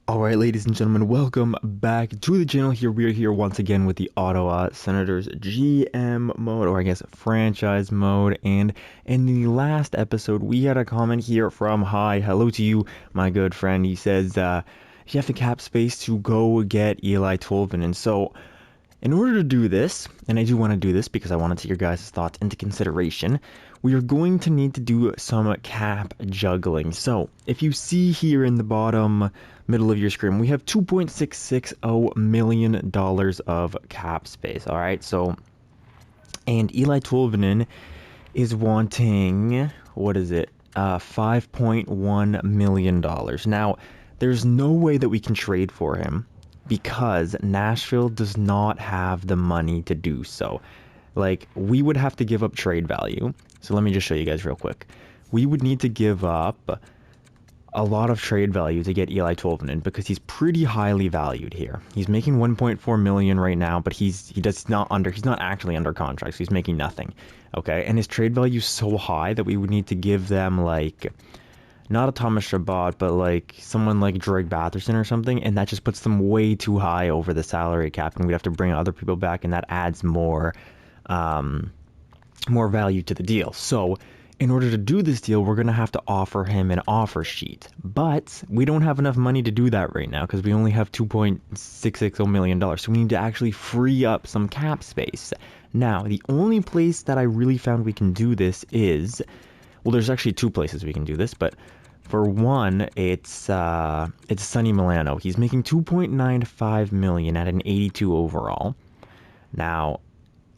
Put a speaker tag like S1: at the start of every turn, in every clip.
S1: Alright, ladies and gentlemen, welcome back to the channel. We are here once again with the Ottawa Senators GM mode, or I guess franchise mode. And in the last episode, we had a comment here from hello to you, my good friend. He says, you have the cap space to go get Eli Tolvanen. And so, in order to do this, and I do want to do this because I want to take your guys' thoughts into consideration, we are going to need to do some cap juggling. So, if you see here in the bottom middle of your screen, we have $2.660 million of cap space, all right? So, and Eli Tolvanen is wanting, what is it, $5.1 million. Now, there's no way that we can trade for him because Nashville does not have the money to do so. Like, we would have to give up trade value. So let me just show you guys real quick. We would need to give up a lot of trade value to get Eli Tolvanen because he's pretty highly valued here. He's making 1.4 million right now, but he's not actually under contract, so he's making nothing. Okay, and his trade value is so high that we would need to give them like not a Thomas Chabot, but like someone like Drake Batherson or something, and that just puts them way too high over the salary cap, and we'd have to bring other people back, and that adds more value to the deal. So in order to do this deal, we're going to have to offer him an offer sheet, but we don't have enough money to do that right now because we only have $2.660 million. So we need to actually free up some cap space. Now, the only place that I really found we can do this is, well, there's actually two places we can do this, but for one, it's Sonny Milano. He's making $2.95 million at an 82 overall. Now,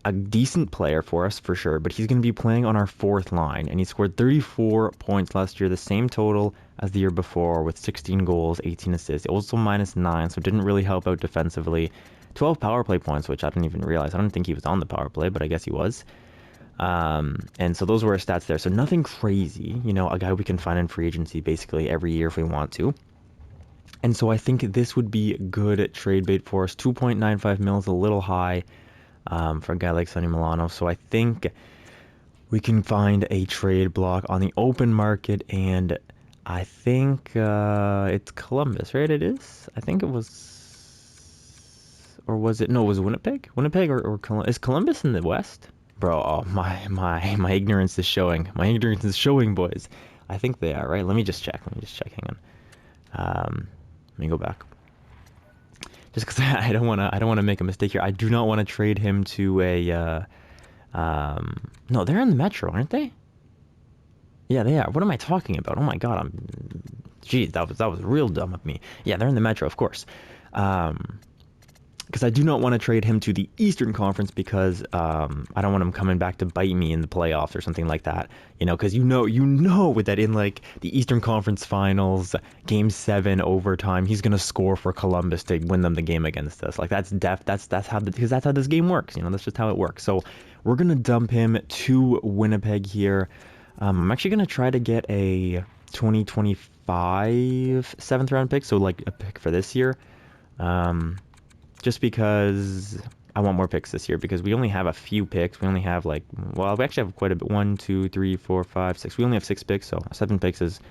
S1: a decent player for us for sure, but he's going to be playing on our fourth line, and he scored 34 points last year, the same total as the year before, with 16 goals, 18 assists, also -9, so didn't really help out defensively. 12 power play points, which I didn't even realize. I don't think he was on the power play, but I guess he was. And so those were our stats there. So nothing crazy, you know, a guy we can find in free agency basically every year if we want to. And so I think this would be good trade bait for us. 2.95 mil is a little high for a guy like Sonny Milano. So I think we can find a trade block on the open market, and I think it's Columbus, right? It is? I think it was, or was it? No, it was Winnipeg? Winnipeg or Columbus? Is Columbus in the West? Bro, oh, my ignorance is showing. My ignorance is showing, boys. I think they are, right? Let me just check. Hang on. Let me go back. Just because I don't want to make a mistake here. I do not want to trade him to a. No, they're in the Metro, aren't they? Yeah, they are. What am I talking about? Oh my God, Geez, that was real dumb of me. Yeah, they're in the Metro, of course. Because I do not want to trade him to the Eastern Conference because I don't want him coming back to bite me in the playoffs or something like that. You know, because you know with that in like the Eastern Conference Finals, Game 7 overtime, he's gonna score for Columbus to win them the game against us. Like that's how this game works. You know, that's just how it works. So we're gonna dump him to Winnipeg here. I'm actually gonna try to get a 2025 7th round pick, so like a pick for this year. Just because I want more picks this year, because we only have a few picks. We only have like, well, we actually have quite a bit. 1, 2, 3, 4, 5, 6. We only have 6 picks, so 7 picks is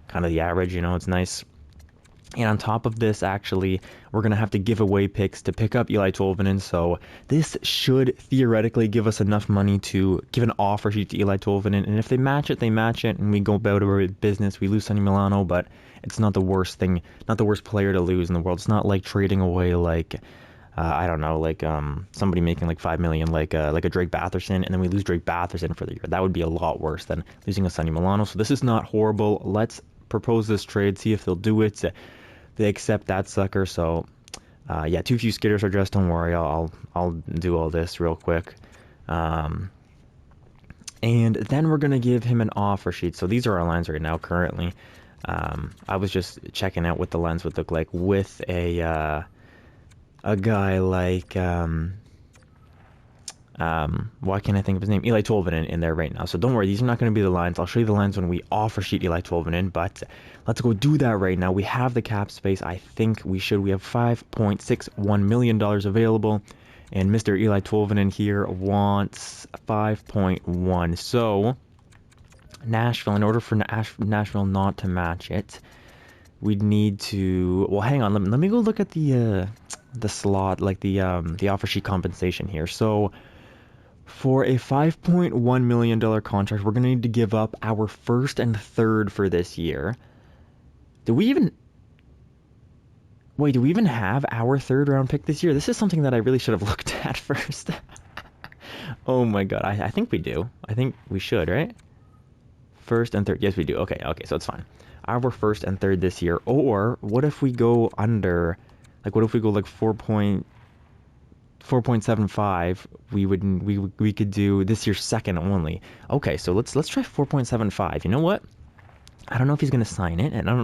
S1: kind of the average, you know, it's nice. And on top of this, actually, we're going to have to give away picks to pick up Eli Tolvanen, so this should theoretically give us enough money to give an offer sheet to Eli Tolvanen, and if they match it, and we go about our business. We lose Sonny Milano, but it's not the worst thing, not the worst player to lose in the world. It's not like trading away like, I don't know, like somebody making like $5 million, like a Drake Batherson, and then we lose Drake Batherson for the year. That would be a lot worse than losing a Sonny Milano, so this is not horrible. Let's propose this trade, see if they'll do it. They accept that sucker. So yeah, too few skaters are dressed. Don't worry, I'll do all this real quick. And then we're gonna give him an offer sheet. So these are our lines right now currently. I was just checking out what the lines would look like with a guy like why can't I think of his name? Eli Tolvanen in there right now. So don't worry, these are not going to be the lines. I'll show you the lines when we offer sheet Eli Tolvanen, but let's go do that right now. We have the cap space. I think we should. We have $5.61 million available, and Mr. Eli Tolvanen here wants 5.1. So Nashville, in order for Nashville not to match it, we'd need to. Well, hang on. Let me go look at the slot, like the offer sheet compensation here. So for a $5.1 million contract, we're gonna need to give up our first and third for this year. Do we even? Wait, do we even have our third round pick this year? This is something that I really should have looked at first. Oh my god, I think we do. I think we should, right? First and third. Yes, we do. Okay, so it's fine. Our first and third this year. Or what if we go under, like what if we go like 4.75? We could do this year's second only. Okay, so let's try 4.75. You know what? I don't know if he's going to sign it, and I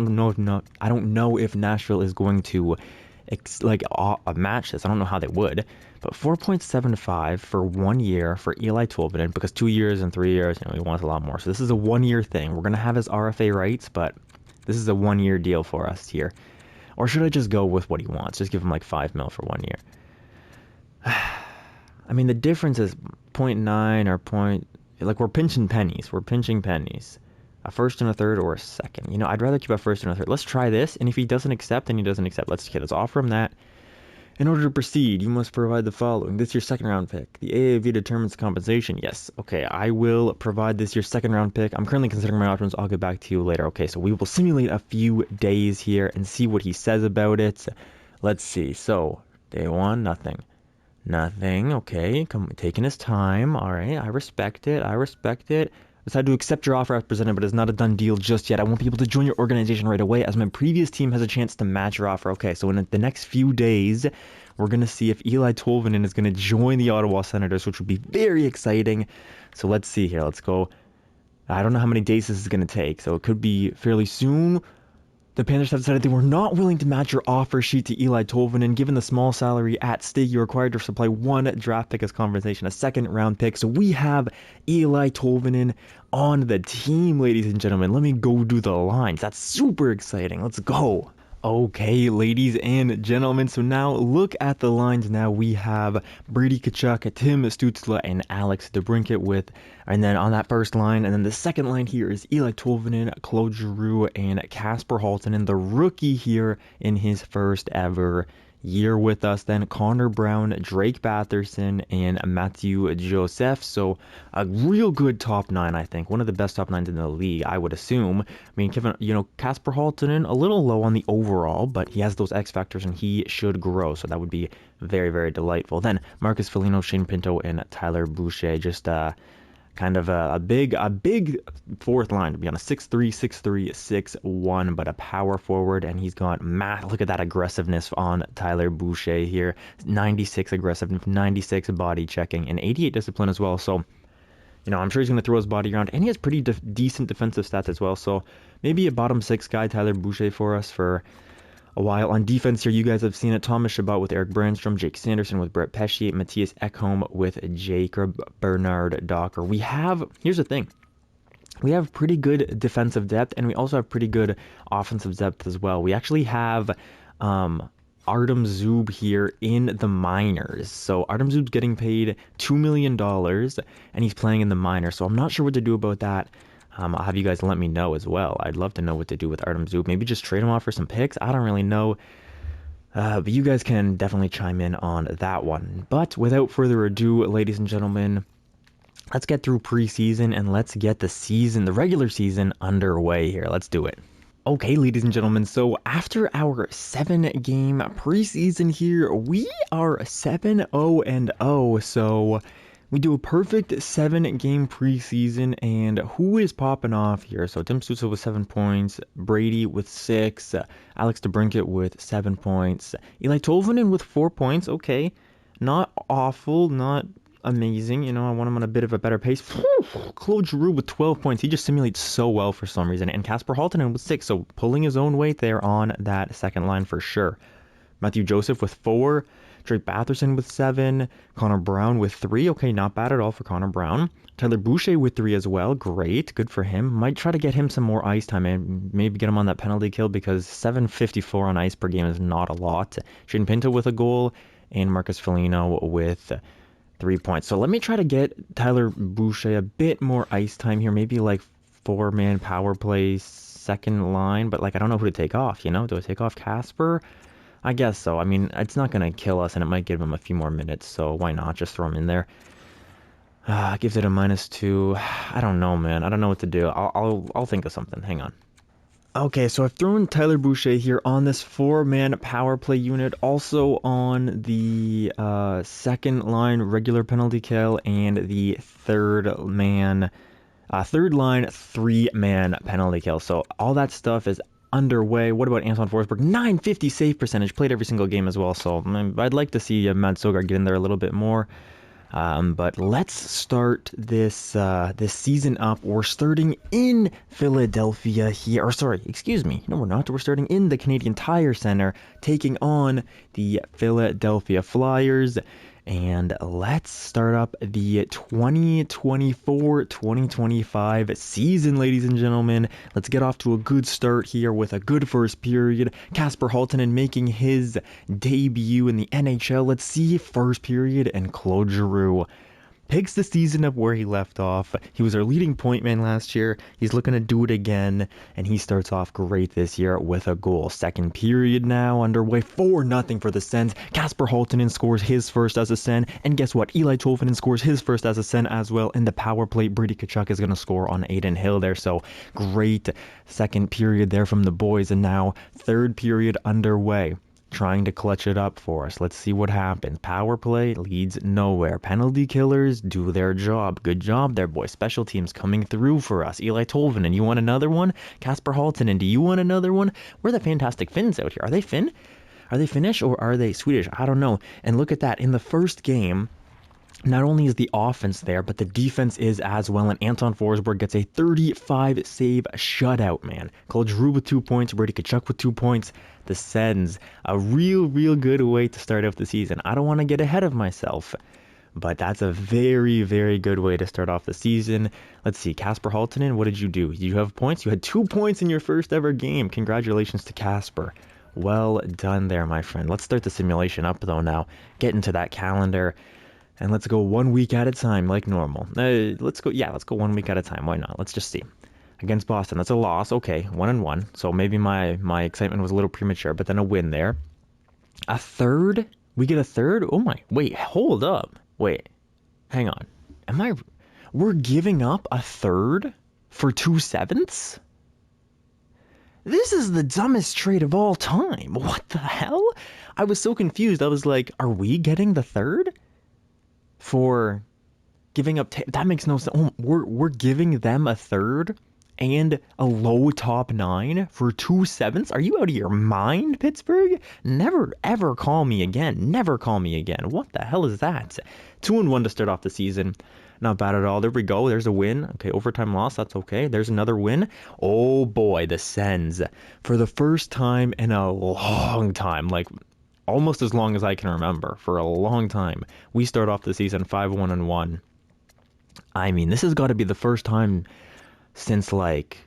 S1: don't know if Nashville is going to match this. I don't know how they would, but 4.75 for 1 year for Eli Tolvanen, because 2 years and 3 years, he wants a lot more. So this is a 1 year thing. We're going to have his RFA rights, but this is a 1 year deal for us here. Or should I just go with what he wants? Just give him like 5 mil for 1 year. I mean, the difference is 0.9 or we're pinching pennies. We're pinching pennies. A first and a third or a second. I'd rather keep a first and a third. Let's try this, and if he doesn't accept, then he doesn't accept. Let's offer him that. In order to proceed, you must provide the following. This year's second round pick. The AAV determines the compensation. Yes. Okay, I will provide this year's second round pick. I'm currently considering my options. I'll get back to you later. Okay, so we will simulate a few days here and see what he says about it. Let's see. So, day one, nothing. Nothing. Okay, taking his time. All right, I respect it. Decided to accept your offer as presented, but it's not a done deal just yet. I won't be able to join your organization right away, as my previous team has a chance to match your offer. Okay, so in the next few days, we're going to see if Eli Tolvanen is going to join the Ottawa Senators, which would be very exciting. So let's see here. Let's go. I don't know how many days this is going to take, so it could be fairly soon. The Panthers have decided they were not willing to match your offer sheet to Eli Tolvanen. Given the small salary at stake, you're required to supply 1 draft pick as compensation, a second round pick. So we have Eli Tolvanen on the team, ladies and gentlemen. Let me go do the lines. That's super exciting. Let's go. Okay, ladies and gentlemen, so now look at the lines. Now we have Brady Tkachuk, Tim Stützle, and Alex DeBrincat and then on that first line, and then the second line here is Eli Tolvanen, Claude Giroux, and Kasper Halttunen, the rookie here in his first ever year with us. Then Connor Brown, Drake Batherson, and Matthew Joseph. So a real good top 9, I think. One of the best top 9s in the league, I would assume. I mean, Kasper Halttunen, a little low on the overall, but he has those X factors and he should grow. So that would be very, very delightful. Then Marcus Foligno, Shane Pinto, and Tyler Boucher. Just kind of a big fourth line, to be honest. 6'3", 6'3", 6'1", but a power forward, and he's got look at that aggressiveness on Tyler Boucher here. 96 aggressiveness, 96 body checking, and 88 discipline as well. So, I'm sure he's going to throw his body around, and he has pretty decent defensive stats as well. So maybe a bottom 6 guy, Tyler Boucher, for us for a while. On defense here, you guys have seen it. Thomas Chabot with Eric Brandstrom, Jake Sanderson with Brett Pesce, Matthias Ekholm with Jacob Bernard Docker. Here's the thing. We have pretty good defensive depth, and we also have pretty good offensive depth as well. We actually have Artem Zub here in the minors. So Artem Zub's getting paid $2 million, and he's playing in the minors. So I'm not sure what to do about that. I'll have you guys let me know as well. I'd love to know what to do with Artem Zub. Maybe just trade him off for some picks. I don't really know. But you guys can definitely chime in on that one. But without further ado, ladies and gentlemen, let's get through preseason and let's get the regular season underway here. Let's do it. Okay, ladies and gentlemen, so after our 7-game preseason here, we are 7-0-0. So we do a perfect 7-game preseason, and who is popping off here? So Tim Stützle with 7 points, Brady with 6, Alex DeBrincat with 7 points, Eli Tolvanen with 4 points. Okay, not awful, not amazing. I want him on a bit of a better pace. Claude Giroux with 12 points. He just simulates so well for some reason. And Kasper Halttunen with 6, so pulling his own weight there on that second line for sure. Matthew Joseph with 4. Drake Batherson with 7, Connor Brown with 3. Okay, not bad at all for Connor Brown. Tyler Boucher with 3 as well. Great, good for him. Might try to get him some more ice time and maybe get him on that penalty kill, because 7.54 on ice per game is not a lot. Shane Pinto with a goal, and Marcus Foligno with 3 points. So let me try to get Tyler Boucher a bit more ice time here. Maybe like 4-man power play second line, but like I don't know who to take off, you know? Do I take off Casper? I guess so. I mean, it's not going to kill us, and it might give him a few more minutes, so why not? Just throw him in there. Gives it a -2. I don't know, man. I don't know what to do. I'll think of something. Hang on. Okay, so I've thrown Tyler Boucher here on this 4-man power play unit, also on the second line regular penalty kill, and the third line 3-man penalty kill. So all that stuff is underway. What about Anton Forsberg? 950 save percentage, played every single game as well. So I'd like to see Matt Sogard get in there a little bit more. But let's start this this season up. We're starting in Philadelphia here. Or sorry, excuse me. No, we're not. We're starting in the Canadian Tire Center, taking on the Philadelphia Flyers. And let's start up the 2024-2025 season, ladies and gentlemen. Let's get off to a good start here with a good first period. Kasper Halttunen making his debut in the NHL. Let's see first period, and Claude Giroux picks the season up where he left off. He was our leading point man last year. He's looking to do it again, and he starts off great this year with a goal. Second period now underway, 4-0 for the Sens. Kasper Halttunen scores his first as a Sen, and guess what? Eli Tolvanen scores his first as a Sen as well. In the power play, Brady Tkachuk is going to score on Adin Hill there, so great second period there from the boys, and now third period underway, trying to clutch it up for us. Let's see what happens. Power play leads nowhere. Penalty killers do their job. Good job there, boys. Special teams coming through for us. Eli Tolvanen, you want another one? Kasper Halttunen, do you want another one? We're the fantastic Finns out here. Are they Finn? Are they Finnish or are they Swedish? I don't know. And look at that. In the first game, not only is the offense there, but the defense is as well, and Anton Forsberg gets a 35-save shutout, man. Claude Giroux with 2 points, Brady Tkachuk with 2 points. The Sens, a real good way to start off the season. I don't want to get ahead of myself, but that's a very good way to start off the season. Let's see, Kasper Halttunen, what did you do? You have points? You had 2 points in your first ever game. Congratulations to Kasper. Well done there, my friend. Let's start the simulation up, though, now. Get into that calendar. And let's go 1 week at a time like normal. Let's go 1 week at a time. Why not? Let's just see. Against Boston, that's a loss. Okay, 1-1. So maybe my excitement was a little premature, but then a win there. A third? We get a third? Oh my, wait, hold up. Wait, hang on. We're giving up a third for 2/7? This is the dumbest trade of all time. What the hell? I was so confused. I was like, are we getting the third? For giving up, that makes no sense. Oh, we're giving them a third and a low top 9 for 2/7? Are you out of your mind, Pittsburgh? Never ever call me again. Never call me again. What the hell is that? 2-1 to start off the season. Not bad at all. There we go. There's a win. Okay, overtime loss. That's okay. There's another win. Oh boy, the Sens. For the first time in a long time, like almost as long as I can remember, for a long time, we start off the season 5-1-1. I mean, this has got to be the first time since like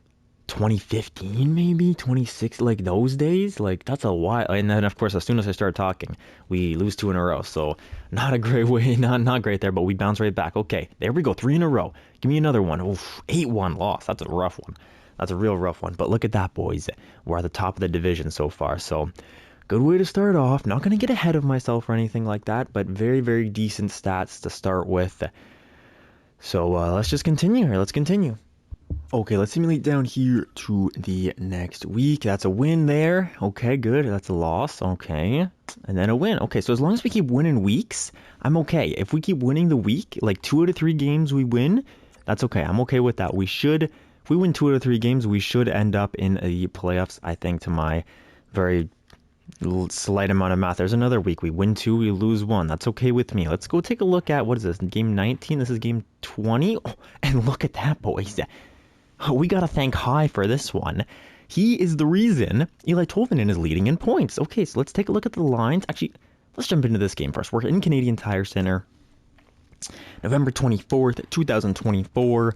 S1: 2015, maybe 26, like those days. Like that's a while. And then of course, as soon as I start talking, we lose 2 in a row. So not a great way, not great there, but we bounce right back. Okay, there we go, 3 in a row. Give me another one. Oof, 8-1 loss. That's a rough one. That's a real rough one. But look at that, boys. We're at the top of the division so far. So good way to start off. Not going to get ahead of myself or anything like that, but very decent stats to start with. So let's just continue here. Let's continue. Okay, let's simulate down here to the next week. That's a win there. Okay, good. That's a loss. Okay. And then a win. Okay, so as long as we keep winning weeks, I'm okay. If we keep winning the week, like 2 out of 3 games we win, that's okay. I'm okay with that. If we win 2 out of 3 games, we should end up in the playoffs, I think, to my very slight amount of math. There's another week. We win 2, we lose 1. That's okay with me. Let's go take a look at, what is this, game 19? This is game 20? Oh, and look at that, boys. We got to thank High for this one. He is the reason Eli Tolvanen is leading in points. Okay, so let's take a look at the lines. Actually, let's jump into this game first. We're in Canadian Tire Center, November 24th, 2024.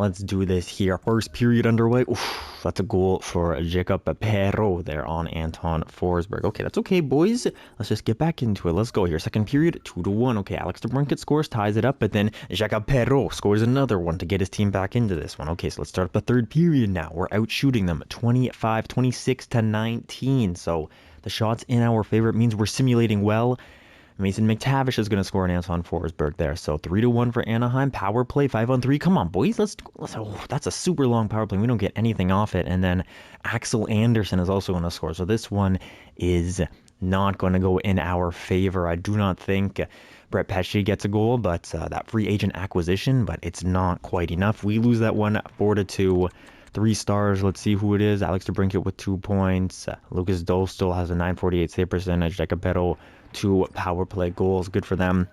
S1: Let's do this here. First period underway. Oof, that's a goal for Jacob Perro there on Anton Forsberg. Okay, that's okay, boys. Let's just get back into it. Let's go here. Second period, 2-1. Okay, Alex DeBrincat scores, ties it up, but then Jacob Perro scores another one to get his team back into this one. Okay, so let's start up the third period now. We're out shooting them 26 to 19. So the shots in our favor. It means we're simulating well. Mason McTavish is going to score an Anton Forsberg there. So 3-1 for Anaheim. Power play, 5-on-3. Come on, boys. Let's oh, that's a super long power play. We don't get anything off it. And then Axel Anderson is also going to score. So this one is not going to go in our favor. I do not think Brett Pesce gets a goal, but that free agent acquisition, but it's not quite enough. We lose that one 4-2. 3 stars. Let's see who it is. Alex DeBrincat with 2 points. Lucas Dostal has a 948 save percentage. Jacob Perro, 2 power play goals. Good for them.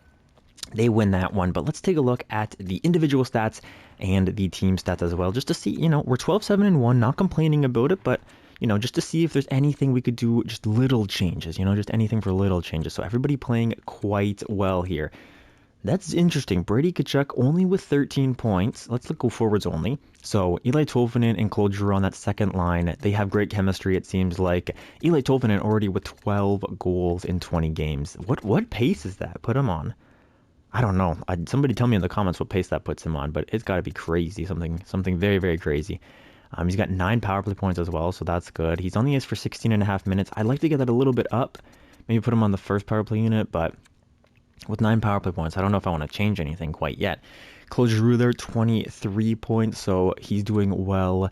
S1: They win that one. But let's take a look at the individual stats and the team stats as well, just to see, we're 12-7-1, not complaining about it, but just to see if there's anything we could do, just little changes, just anything for little changes. So everybody playing quite well here. That's interesting. Brady Tkachuk only with 13 points. Let's go forwards only. So Eli Tolvanen and Claude Giroux on that second line. They have great chemistry, it seems like. Eli Tolvanen already with 12 goals in 20 games. What pace is that? Put him on. I don't know. Somebody tell me in the comments what pace that puts him on, but it's got to be crazy. Something very, very crazy. He's got 9 power play points as well, so that's good. He's on the ice for 16.5 minutes. I'd like to get that a little bit up. Maybe put him on the first power play unit, but with 9 power play points, I don't know if I want to change anything quite yet. Claude Giroux there, 23 points, so he's doing well.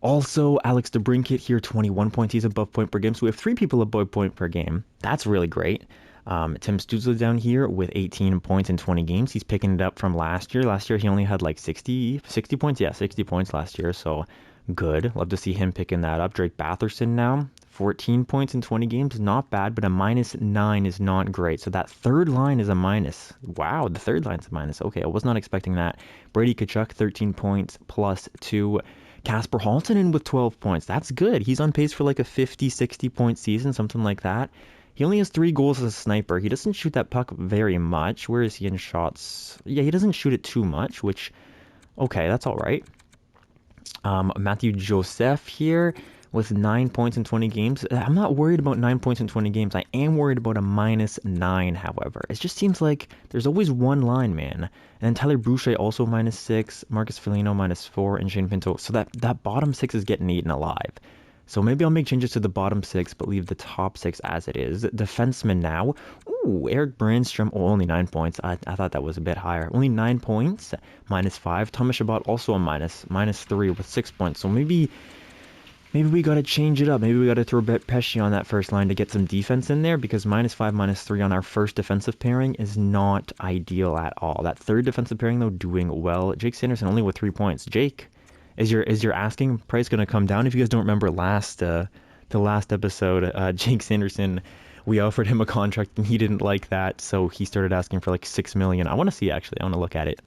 S1: Also, Alex DeBrincat here, 21 points. He's above point per game, so we have 3 people above point per game. That's really great. Tim Stützle down here with 18 points in 20 games. He's picking it up from last year. Last year, he only had like 60 points. Yeah, 60 points last year, so good. Love to see him picking that up. Drake Batherson now, 14 points in 20 games. Not bad, but a -9 is not great. So that third line is a minus. Wow, the third line's a minus. Okay, I was not expecting that. Brady Tkachuk, 13 points plus 2. Kasper Halttunen with 12 points. That's good. He's on pace for like a 50, 60 point season, something like that. He only has 3 goals as a sniper. He doesn't shoot that puck very much. Where is he in shots? Yeah, he doesn't shoot it too much, which, okay, that's all right. Matthew Joseph here with 9 points in 20 games. I'm not worried about 9 points in 20 games. I am worried about a -9, however. It just seems like there's always one line, man. And then Tyler Boucher also -6, Marcus Foligno -4, and Shane Pinto. So that bottom 6 is getting eaten alive. So maybe I'll make changes to the bottom 6, but leave the top 6 as it is. Defenseman now. Ooh, Eric Brandstrom. Oh, only 9 points. I thought that was a bit higher. Only 9 points, -5. Thomas Chabot also a -3 with 6 points. So maybe we got to change it up. Maybe we got to throw Pesce on that first line to get some defense in there, because -5, -3 on our first defensive pairing is not ideal at all. That third defensive pairing, though, doing well. Jake Sanderson only with 3 points. Jake, is your asking price going to come down? If you guys don't remember the last episode, Jake Sanderson, we offered him a contract and he didn't like that, so he started asking for like $6 million. I want to see, actually. I want to look at it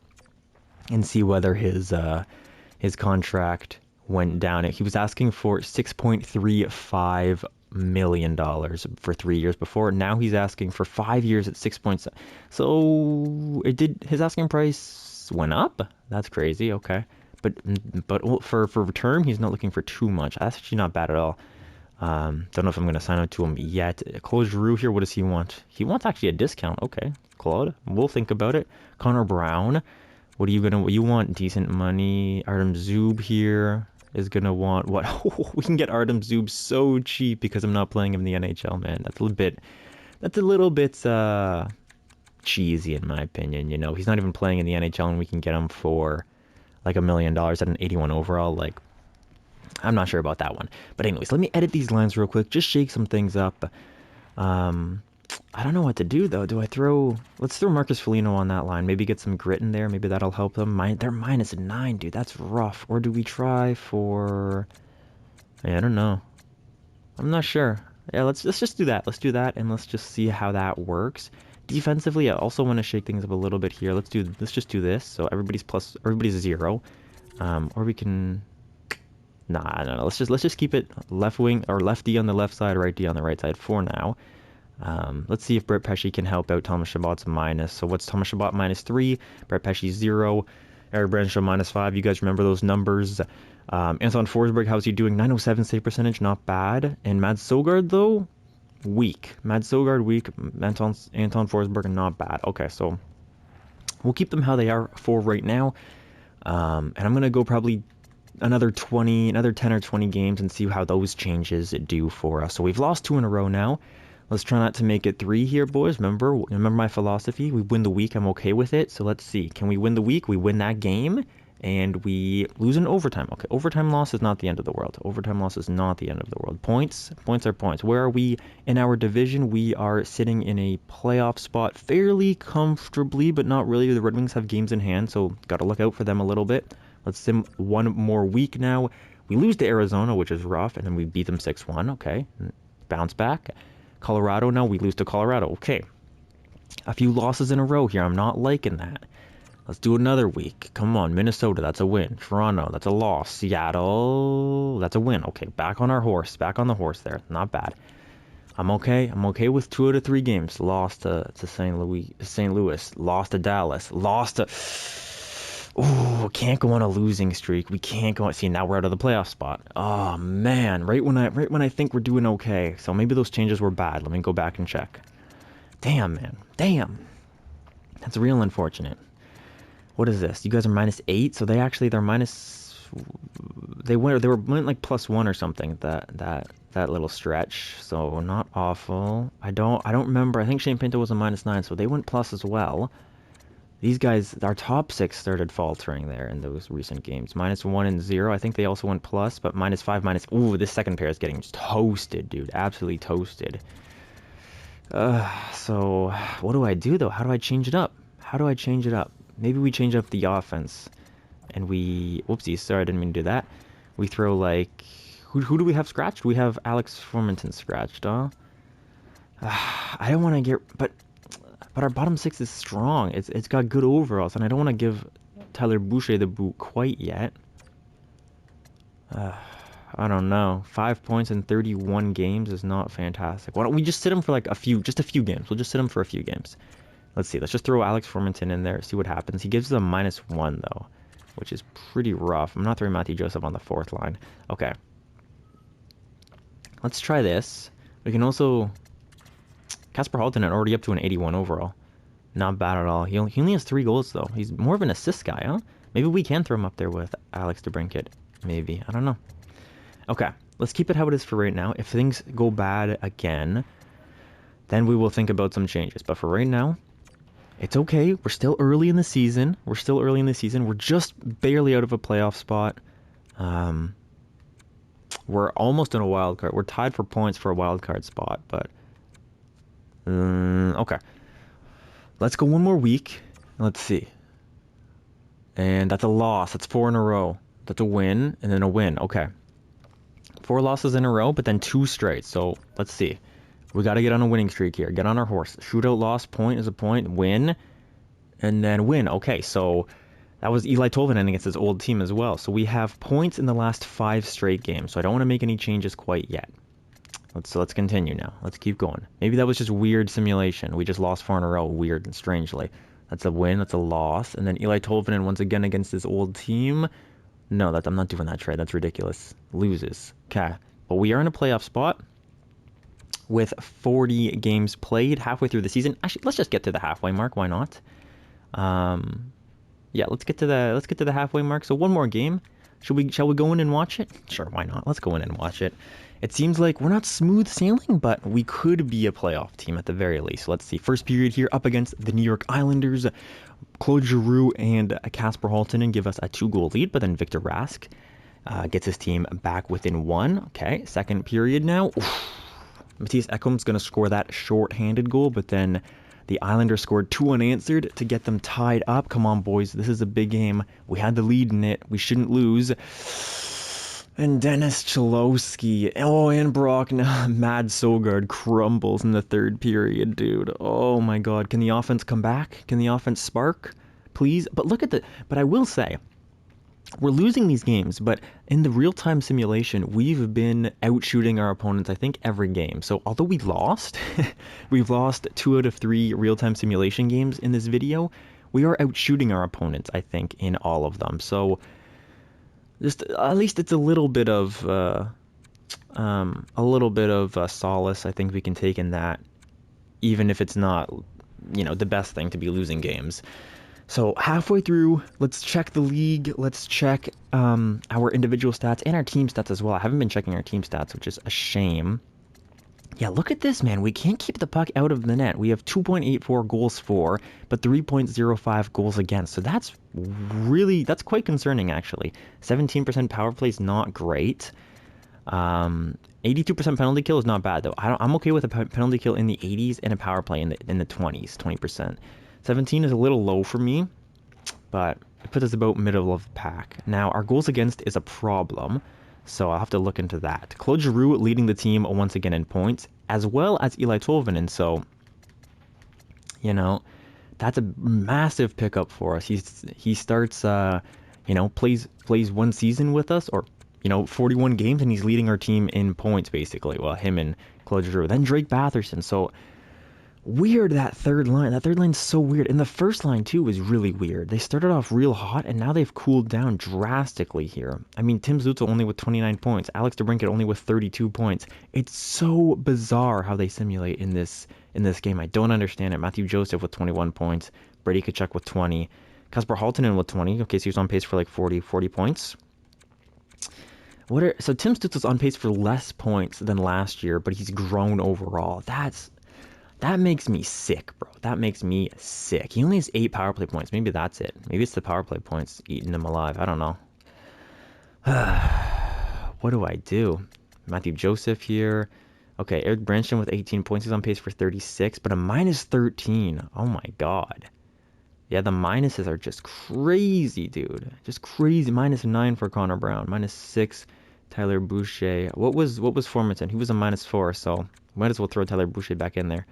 S1: and see whether his contract went down. He was asking for $6.35 million for 3 years before. Now he's asking for 5 years at 6 points. So his asking price went up. That's crazy. Okay. But for term, he's not looking for too much. That's actually not bad at all. Don't know if I'm going to sign up to him yet. Claude Giroux here, what does he want? He wants actually a discount. Okay, Claude, we'll think about it. Connor Brown, you want decent money. Artem Zub here is going to want what? We can get Artem Zub so cheap because I'm not playing him in the NHL, man. That's a little bit cheesy in my opinion. He's not even playing in the NHL and we can get him for like $1 million at an 81 overall. Like, I'm not sure about that one. But anyways, let me edit these lines real quick. Just shake some things up. I don't know what to do, though. Let's throw Marcus Foligno on that line. Maybe get some grit in there. Maybe that'll help them. They're -9, dude. That's rough. Or do we try for... I don't know. I'm not sure. Yeah, let's just do that. Let's do that, and let's just see how that works. Defensively, I also want to shake things up a little bit here. Let's just do this. So everybody's 0. Or we can... Nah, no. Let's just keep it left wing or left D on the left side, right D on the right side for now. Let's see if Brett Pesce can help out Thomas Chabot's minus. So what's Thomas Chabot -3? Brett Pesce 0. Eric Branshaw -5. You guys remember those numbers? Anton Forsberg, how's he doing? 907 save percentage, not bad. And Mads Sogard, though, weak. Mads Sogard, weak. Anton Forsberg, not bad. Okay, so we'll keep them how they are for right now. And I'm going to go probably another 10 or 20 games and see how those changes do for us. So we've lost 2 in a row now. Let's try not to make it 3 here, boys. Remember my philosophy? We win the week, I'm okay with it. So let's see. Can we win the week? We win that game, and we lose in overtime. Okay, overtime loss is not the end of the world. Overtime loss is not the end of the world. Points are points. Where are we in our division? We are sitting in a playoff spot fairly comfortably, but not really. The Red Wings have games in hand, so got to look out for them a little bit. Let's sim 1 more week now. We lose to Arizona, which is rough, and then we beat them 6-1. Okay, bounce back. Colorado, now we lose to Colorado. Okay, a few losses in a row here. I'm not liking that. Let's do another week. Come on, Minnesota, that's a win. Toronto, that's a loss. Seattle, that's a win. Okay, back on our horse. Back on the horse there. Not bad. I'm okay. I'm okay with 2 out of 3 games. Lost to St. Louis. Lost to Dallas. Lost to... Ooh, can't go on a losing streak. We can't go on. See, now we're out of the playoff spot. Oh man, right when I think we're doing okay. So maybe those changes were bad. Let me go back and check. Damn, man. Damn. That's real unfortunate. What is this? You guys are -8, so they're minus. They went like +1 or something. That little stretch. So not awful. I don't remember. I think Shane Pinto was a -9, so they went plus as well. These guys, our top 6 started faltering there in those recent games. -1 and 0. I think they also went plus, but -5, Ooh, this second pair is getting just toasted, dude. Absolutely toasted. So, what do I do, though? How do I change it up? Maybe we change up the offense. And we... Whoopsie, sorry, I didn't mean to do that. We throw, like... Who do we have scratched? We have Alex Formenton scratched, huh? I don't want to get... But our bottom 6 is strong. It's got good overalls, and I don't want to give Tyler Boucher the boot quite yet. I don't know. 5 points in 31 games is not fantastic. Why don't we just sit him for like a few games? We'll just sit him for a few games. Let's see. Let's just throw Alex Formenton in there, see what happens. He gives us a -1 though, which is pretty rough. I'm not throwing Matthew Joseph on the 4th line. Okay. Let's try this. We can also... Casper Halton had already up to an 81 overall. Not bad at all. He only has 3 goals, though. He's more of an assist guy, huh? Maybe we can throw him up there with Alex DeBrincat. Maybe. I don't know. Okay. Let's keep it how it is for right now. If things go bad again, then we will think about some changes. But for right now, it's okay. We're still early in the season. We're just barely out of a playoff spot. We're almost in a wild card. We're tied for points for a wild card spot, but... okay. Let's go 1 more week. Let's see. And that's a loss. That's 4 in a row. That's a win, and then a win. Okay. 4 losses in a row, but then 2 straight. So, let's see. We got to get on a winning streak here. Get on our horse. Shootout, loss, point is a point, win, and then win. Okay, so that was Eli Tolvanen against his old team as well. So we have points in the last 5 straight games. So I don't want to make any changes quite yet. Let's continue now. Let's keep going. Maybe that was just weird simulation. We just lost 4 in a row, weird and strangely. That's a win. That's a loss. And then Eli Tolvanen once again against his old team. No, I'm not doing that trade. That's ridiculous. Loses. Okay. But we are in a playoff spot with 40 games played, halfway through the season. Actually, let's just get to the halfway mark. Why not? Yeah, let's get to the halfway mark. So 1 more game. Shall we go in and watch it? Sure, why not? Let's go in and watch it. It seems like we're not smooth sailing, but we could be a playoff team at the very least. Let's see. First period here up against the New York Islanders. Claude Giroux and Casper Halton give us a 2-goal lead, but then Victor Rask gets his team back within 1. Okay, second period now. Oof. Matthias Ekholm's going to score that short-handed goal, but then the Islanders scored 2 unanswered to get them tied up. Come on, boys. This is a big game. We had the lead in it. We shouldn't lose. And Dennis Cholowski. Oh, and Brock. Mad Sogard crumbles in the 3rd period, dude. Oh, my God. Can the offense come back? Can the offense spark? Please? But look at but I will say, we're losing these games, but in the real-time simulation, we've been out-shooting our opponents, I think, every game. So although we lost, we've lost 2 out of 3 real-time simulation games in this video, we are out shooting our opponents, I think, in all of them. So just at least it's a little bit of solace I think we can take in that, even if it's not, the best thing to be losing games. So halfway through, let's check the league. Let's check our individual stats and our team stats as well. I haven't been checking our team stats, which is a shame. Yeah, look at this, man. We can't keep the puck out of the net. We have 2.84 goals for, but 3.05 goals against. So that's quite concerning, actually. 17% power play is not great. 82% penalty kill is not bad, though. I'm okay with a penalty kill in the 80s and a power play in the 20s, 20%. 17 is a little low for me, but it puts us about middle of the pack. Now, our goals against is a problem, so I'll have to look into that. Claude Giroux leading the team once again in points, as well as Eli Tolvanen, so, that's a massive pickup for us. He starts, plays one season with us, or 41 games, and he's leading our team in points, basically. Well, him and Claude Giroux. Then Drake Batherson. So, weird, that third line. That third line's so weird. And the first line, too, was really weird. They started off real hot, and now they've cooled down drastically here. I mean, Tim Zutzel only with 29 points. Alex DeBrincat only with 32 points. It's so bizarre how they simulate in this game. I don't understand it. Matthew Joseph with 21 points. Brady Tkachuk with 20. Kasper Halttunen with 20. Okay, so he's on pace for like 40 points. So Tim Stützle's on pace for less points than last year, but he's grown overall. That makes me sick, bro. That makes me sick. He only has 8 power play points. Maybe that's it. Maybe it's the power play points eating him alive. I don't know. What do I do? Matthew Joseph here. Okay, Eric Branson with 18 points. He's on pace for 36, but a minus 13. Oh my god. Yeah, the minuses are just crazy, dude. Just crazy. Minus 9 for Connor Brown. Minus 6, Tyler Boucher. What was Formanton? He was a minus 4, so might as well throw Tyler Boucher back in there.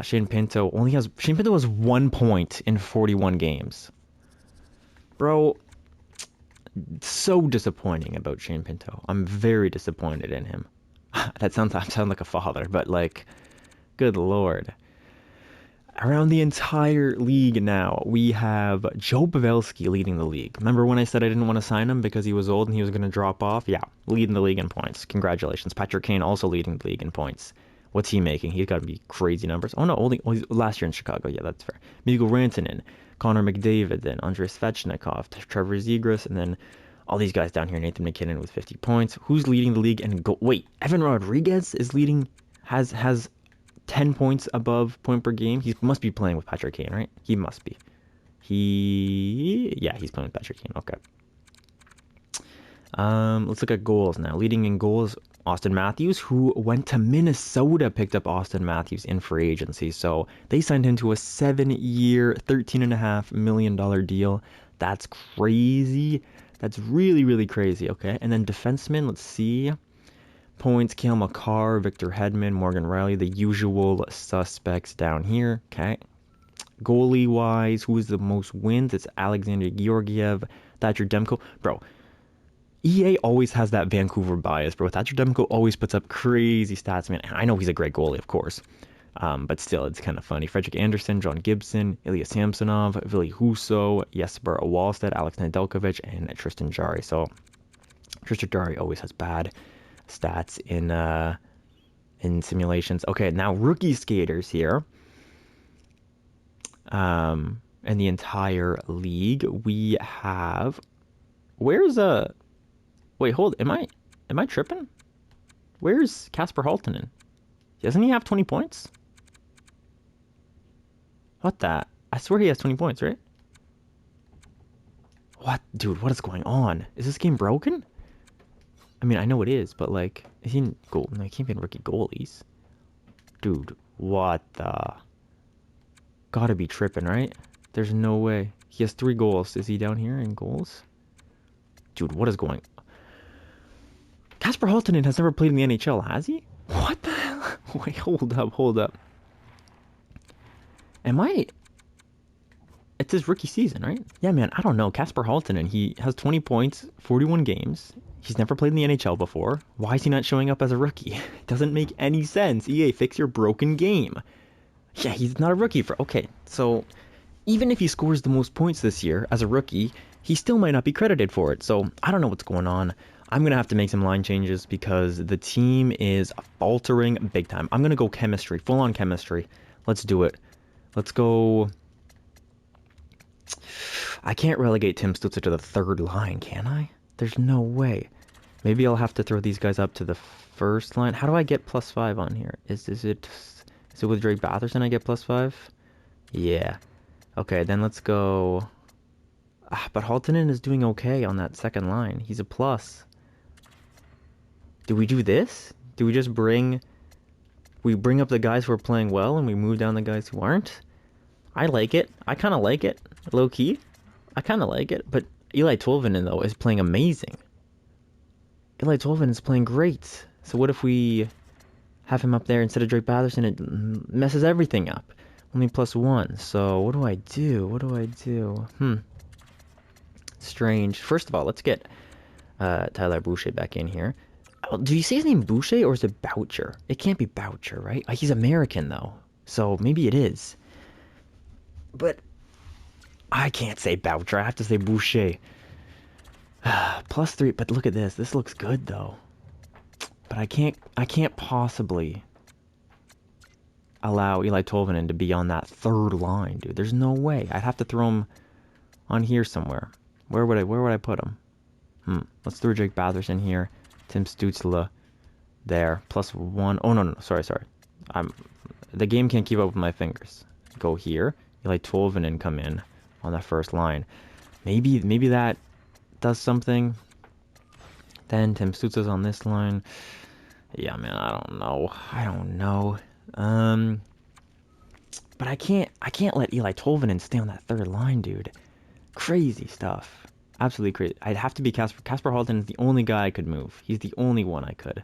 S1: Shane Pinto has 1 point in 41 games. Bro, so disappointing about Shane Pinto. I'm very disappointed in him. I sound like a father, but like, good lord. Around the entire league now, we have Joe Pavelski leading the league. Remember when I said I didn't want to sign him because he was old and he was going to drop off? Yeah, leading the league in points. Congratulations. Patrick Kane also leading the league in points. What's he making? He's got to be crazy numbers. Oh, no, only last year in Chicago. Yeah, that's fair. Mikko Rantanen, Connor McDavid, then Andrei Svechnikov, Trevor Zegras, and then all these guys down here. Nathan McKinnon with 50 points. Who's leading the league? And wait, Evan Rodriguez is leading, has 10 points above point per game. He must be playing with Patrick Kane, right? He must be. He's playing with Patrick Kane. Okay. Let's look at goals now. Leading in goals, Austin Matthews, who went to Minnesota, picked up Austin Matthews in free agency. So they signed him to a 7-year, $13.5 million deal. That's crazy. That's really, really crazy. Okay. And then defensemen, let's see. Points, Cale Makar, Victor Hedman, Morgan Riley, the usual suspects down here. Okay. Goalie-wise, who is the most wins? It's Alexander Georgiev, Thatcher Demko. Bro, EA always has that Vancouver bias, bro. Thatcher Demko always puts up crazy stats, man. I know he's a great goalie, of course. But still, it's kind of funny. Frederick Anderson, John Gibson, Ilya Samsonov, Ville Husso, Jesper Wallstedt, Alex Nedeljkovic, and Tristan Jarry. So Tristan Jarry always has bad stats in simulations. Okay, now rookie skaters here. In the entire league, we have. Wait, hold. Am I tripping? Where's Kasper Halttunen? Doesn't he have 20 points? What the? I swear he has 20 points, right? What, dude? What is going on? Is this game broken? I mean, I know it is, but like, is he in goal? No, he can't be in rookie goalies. Dude, what the? Gotta be tripping, right? There's no way. He has 3 goals. Is he down here in goals? Dude, what is going on? Kasper Halttunen has never played in the NHL, has he? What the hell? Wait, hold up. It's his rookie season, right? Yeah, man, I don't know. Kasper Halttunen, he has 20 points, 41 games. He's never played in the NHL before. Why is he not showing up as a rookie? It doesn't make any sense. EA, fix your broken game. Yeah, he's not a rookie okay, so even if he scores the most points this year as a rookie, he still might not be credited for it. So I don't know what's going on. I'm going to have to make some line changes because the team is faltering big time. I'm going to go chemistry, full-on chemistry. Let's do it. Let's go. I can't relegate Tim Stützle to the third line, can I? There's no way. Maybe I'll have to throw these guys up to the first line. How do I get +5 on here? Is it with Drake Batherson I get +5? Yeah. Okay, then let's go. But Haltonen is doing okay on that second line. He's a plus. Do we do this? Do we just bring up the guys who are playing well and we move down the guys who aren't? I like it. I kind of like it. Low key. I kind of like it. But Eli Tolvanen, though, is playing amazing. Eli Tolvanen is playing great. So what if we have him up there instead of Drake Batherson? It messes everything up. Only +1. So what do I do? What do I do? Strange. First of all, let's get Tyler Boucher back in here. Do you say his name Boucher or is it Boucher? It can't be Boucher, right? He's American, though. So maybe it is. But I can't say Boucher. I have to say Boucher. +3. But look at this. This looks good, though. But I can't possibly allow Eli Tolvanen to be on that third line, dude. There's no way. I'd have to throw him on here somewhere. Where would I put him? Let's throw Jake Batherson here. Tim Stützle there. +1. Oh, no. Sorry. The game can't keep up with my fingers. Go here. Eli Tolvanen come in on that first line. Maybe that does something. Then Tim Stützle's on this line. Yeah, man, I don't know. But I can't let Eli Tolvanen stay on that third line, dude. Crazy stuff. Absolutely crazy. I'd have to be Casper. Casper Halton is the only guy I could move. He's the only one I could.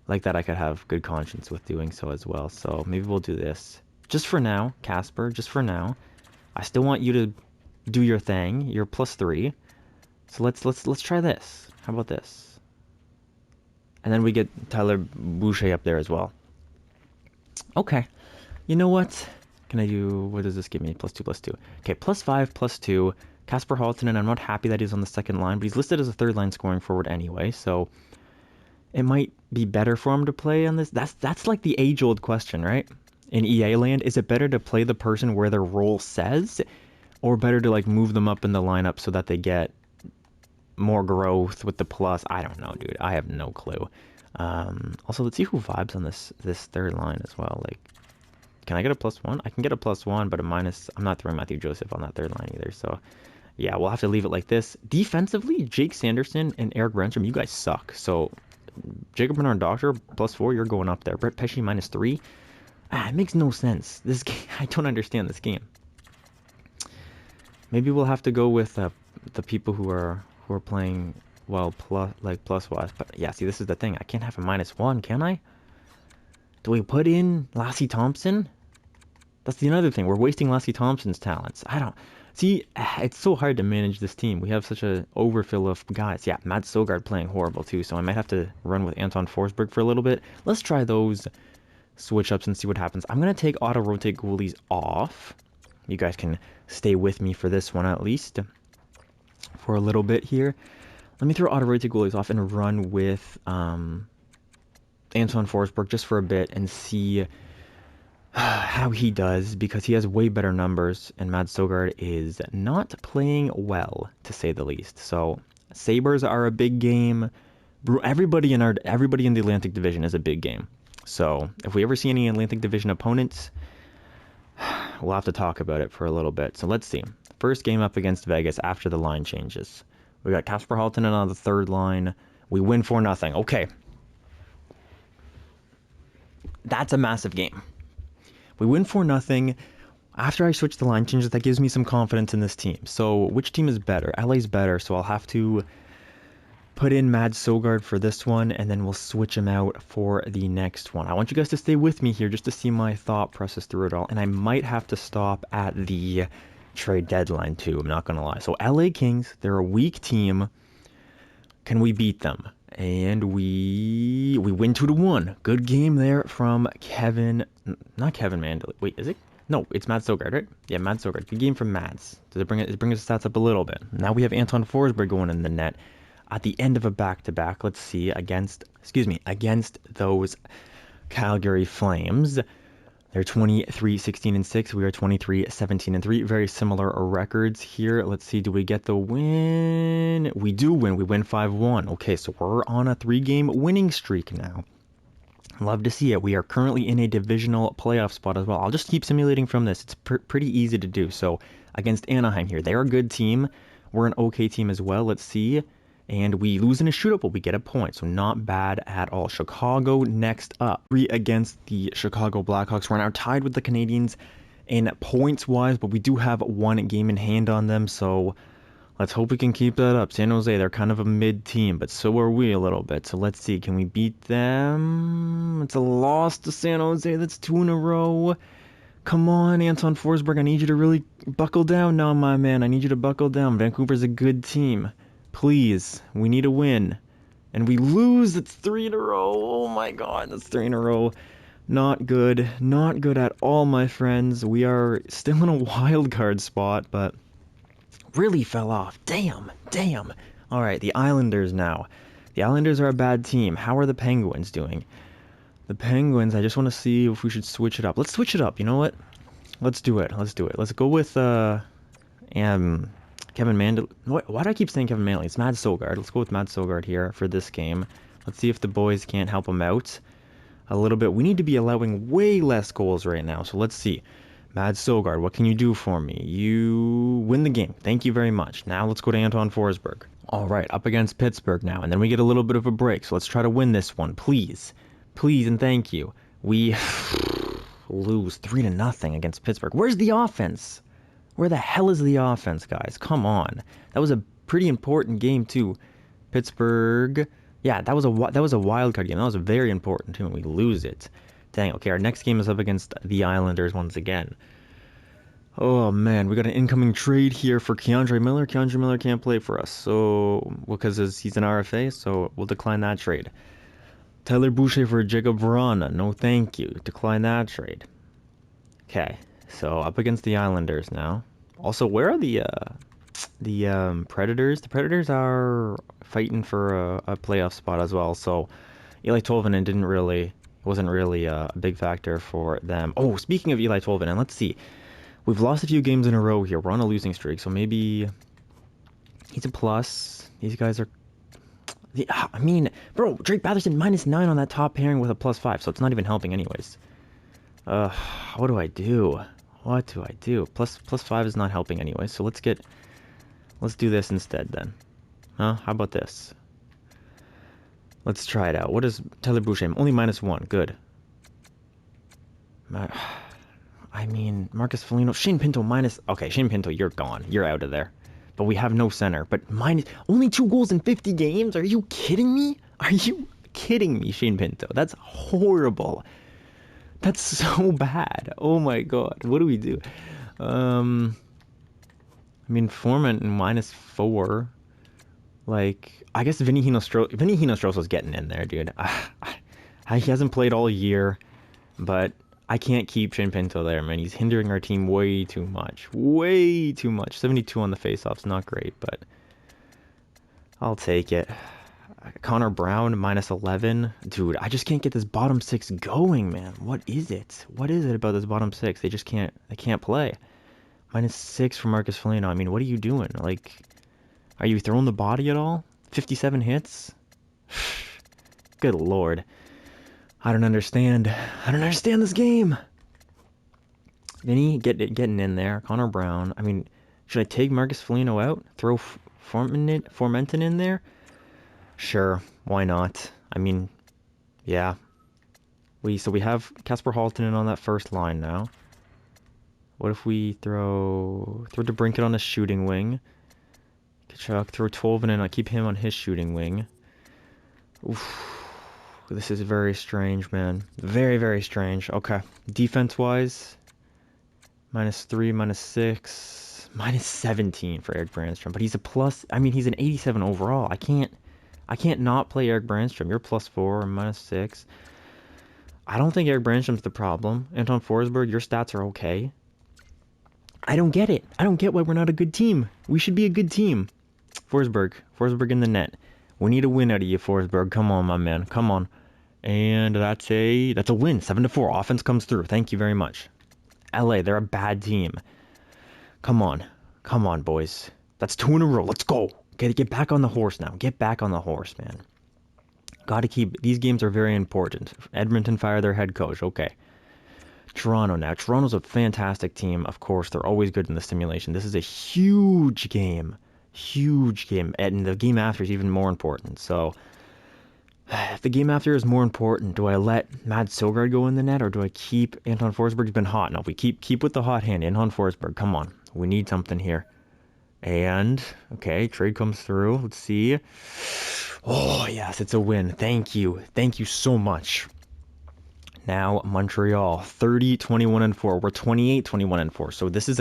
S1: Like that I could have good conscience with doing so as well. So maybe we'll do this. Just for now, Casper, just for now. I still want you to do your thing. You're +3. So let's try this. How about this? And then we get Tyler Boucher up there as well. Okay. You know what? Can I do, what does this give me? +2. Okay, +5, +2. Casper Haltonen, I'm not happy that he's on the second line, but he's listed as a third line scoring forward anyway, so it might be better for him to play on this. That's like the age-old question, right? In EA land, is it better to play the person where their role says, or better to like move them up in the lineup so that they get more growth with the plus? I don't know, dude. I have no clue. Also, let's see who vibes on this third line as well. Like, can I get a +1? I can get a +1, but a minus. I'm not throwing Matthew Joseph on that third line either. So, yeah, we'll have to leave it like this. Defensively, Jake Sanderson and Eric Renstrom, you guys suck. So, Jacob Bernard Doctor, +4, you're going up there. Brett Pesce, -3. It makes no sense. This game, I don't understand this game. Maybe we'll have to go with the people who are playing well plus-wise. But yeah, see, this is the thing. I can't have a -1, can I? Do we put in Lassie Thompson? That's the other thing. We're wasting Lassie Thompson's talents. I don't see. It's so hard to manage this team. We have such a overfill of guys. Yeah, Matt Sogard playing horrible too. So I might have to run with Anton Forsberg for a little bit. Let's try those switch ups and see what happens. I'm gonna take auto rotate goalies off. You guys can stay with me for this one at least for a little bit here. Let me throw auto rotate goalies off and run with Anton Forsberg just for a bit and see how he does, because he has way better numbers and Mads Sogard is not playing well, to say the least. So Sabres are a big game. Everybody in the Atlantic Division is a big game. So if we ever see any Atlantic Division opponents, we'll have to talk about it for a little bit. So let's see. First game up against Vegas after the line changes. We got Casper Haltonen on the third line. We win 4-0. Okay. That's a massive game. We win 4-0. After I switch the line changes, that gives me some confidence in this team. So which team is better? LA's better, so I'll have to put in Mads Sogard for this one, and then we'll switch him out for the next one. I want you guys to stay with me here just to see my thought process through it all, and I might have to stop at the trade deadline too, I'm not going to lie. So LA Kings, they're a weak team. Can we beat them? And we win 2-1. Good game there from not Kevin Mandel. Wait, is it? No, it's Mads Sogard, right? Yeah, Mads Sogard. Good game from Mads. Does it bring his stats up a little bit? Now we have Anton Forsberg going in the net at the end of a back-to-back. Let's see, against those Calgary Flames. They're 23-16-6. We are 23-17-3. Very similar records here. Let's see, do we get the win? We do win. We win 5-1. Okay, so we're on a 3-game winning streak now. Love to see it. We are currently in a divisional playoff spot as well. I'll just keep simulating from this. It's pretty easy to do. So against Anaheim here, they're a good team. We're an okay team as well. Let's see. And we lose in a shootout, but we get a point. So not bad at all. Chicago next up. 3 against the Chicago Blackhawks. We're now tied with the Canadiens in points-wise, but we do have 1 game in hand on them. So let's hope we can keep that up. San Jose, they're kind of a mid-team, but so are we a little bit. So let's see. Can we beat them? It's a loss to San Jose. That's 2 in a row. Come on, Anton Forsberg. I need you to really buckle down now, my man. I need you to buckle down. Vancouver's a good team. Please, we need a win. And we lose. It's 3 in a row. Oh my god, that's 3 in a row. Not good. Not good at all, my friends. We are still in a wild card spot, but really fell off. Damn. All right, the Islanders now. The Islanders are a bad team. How are the Penguins doing? The Penguins, I just want to see if we should switch it up. Let's switch it up. You know what? Let's do it. Let's go with Kevin Mandel. Why do I keep saying Kevin Manley? It's Mads Sogard. Let's go with Mads Sogard here for this game. Let's see if the boys can't help him out a little bit. We need to be allowing way less goals right now. So let's see. Mads Sogard, what can you do for me? You win the game. Thank you very much. Now let's go to Anton Forsberg. All right, up against Pittsburgh now. And then we get a little bit of a break. So let's try to win this one. Please. Please and thank you. We lose 3-0 against Pittsburgh. Where's the offense? Where the hell is the offense, guys? Come on. That was a pretty important game, too. Pittsburgh. Yeah, that was a wild card game. That was very important, too, and we lose it. Dang, okay, our next game is up against the Islanders once again. Oh, man, we got an incoming trade here for Keandre Miller. Keandre Miller can't play for us, so because he's an RFA, so we'll decline that trade. Tyler Boucher for Jacob Vrana. No, thank you. Decline that trade. Okay. So up against the Islanders now. Also, where are the Predators? The Predators are fighting for a playoff spot as well. So Eli Tolvanen wasn't really a big factor for them. Oh, speaking of Eli Tolvanen, let's see. We've lost a few games in a row here. We're on a losing streak, so maybe he's a plus. These guys are. I mean, bro, Drake Batherson -9 on that top pairing with a +5, so it's not even helping anyways. What do I do? What do I do? Plus 5 is not helping anyway, so let's do this instead then. Huh? How about this? Let's try it out. What is Tyler Boucher? Only -1. Good. I mean, Marcus Foligno, Shane Pinto minus. Okay, Shane Pinto, you're gone. You're out of there. But we have no center. But only 2 goals in 50 games? Are you kidding me? Are you kidding me, Shane Pinto? That's horrible. That's so bad. Oh my god. What do we do? I mean, Foreman -4. Like, I guess Vinny Hinostrosso's getting in there, dude. He hasn't played all year, but I can't keep Shane Pinto there, man. He's hindering our team way too much. Way too much. 72 on the faceoff's not great, but I'll take it. Connor Brown -11. Dude, I just can't get this bottom 6 going, man. What is it? What is it about this bottom 6? They can't play. -6 for Marcus Foligno. I mean, what are you doing? Like, are you throwing the body at all? 57 hits? Good lord. I don't understand. I don't understand this game. Vinny getting in there. Connor Brown. I mean, should I take Marcus Foligno out? Throw Formenton in there? Sure, why not? I mean, yeah. So we have Kasper Halttunen on that first line now. What if we throw DeBrincat on the shooting wing? Kachuk, throw Tolvanen, I keep him on his shooting wing. Oof. This is very strange, man. Very, very strange. Okay. Defense-wise, -3, -6, -17 for Eric Brandstrom. But he's a plus. I mean, he's an 87 overall. I can't not play Eric Brandstrom. You're +4 or -6. I don't think Eric Branstrom's the problem. Anton Forsberg, your stats are okay. I don't get it. I don't get why we're not a good team. We should be a good team. Forsberg in the net. We need a win out of you, Forsberg. Come on, my man. Come on. And that's a win. 7-4. Offense comes through. Thank you very much. LA, they're a bad team. Come on. Come on, boys. That's 2 in a row. Let's go. Get back on the horse now. Get back on the horse, man. Got to keep... These games are very important. Edmonton fire their head coach. Okay. Toronto now. Toronto's a fantastic team. Of course, they're always good in the simulation. This is a huge game. Huge game. And the game after is even more important. So, if the game after is more important, do I let Mads Søgaard go in the net or do I keep Anton Forsberg's been hot? No, we keep with the hot hand. Anton Forsberg, come on. We need something here. And, okay, trade comes through. Let's see. Oh, yes, it's a win. Thank you. Thank you so much. Now, Montreal, 30-21-4. We're 28-21-4. So this is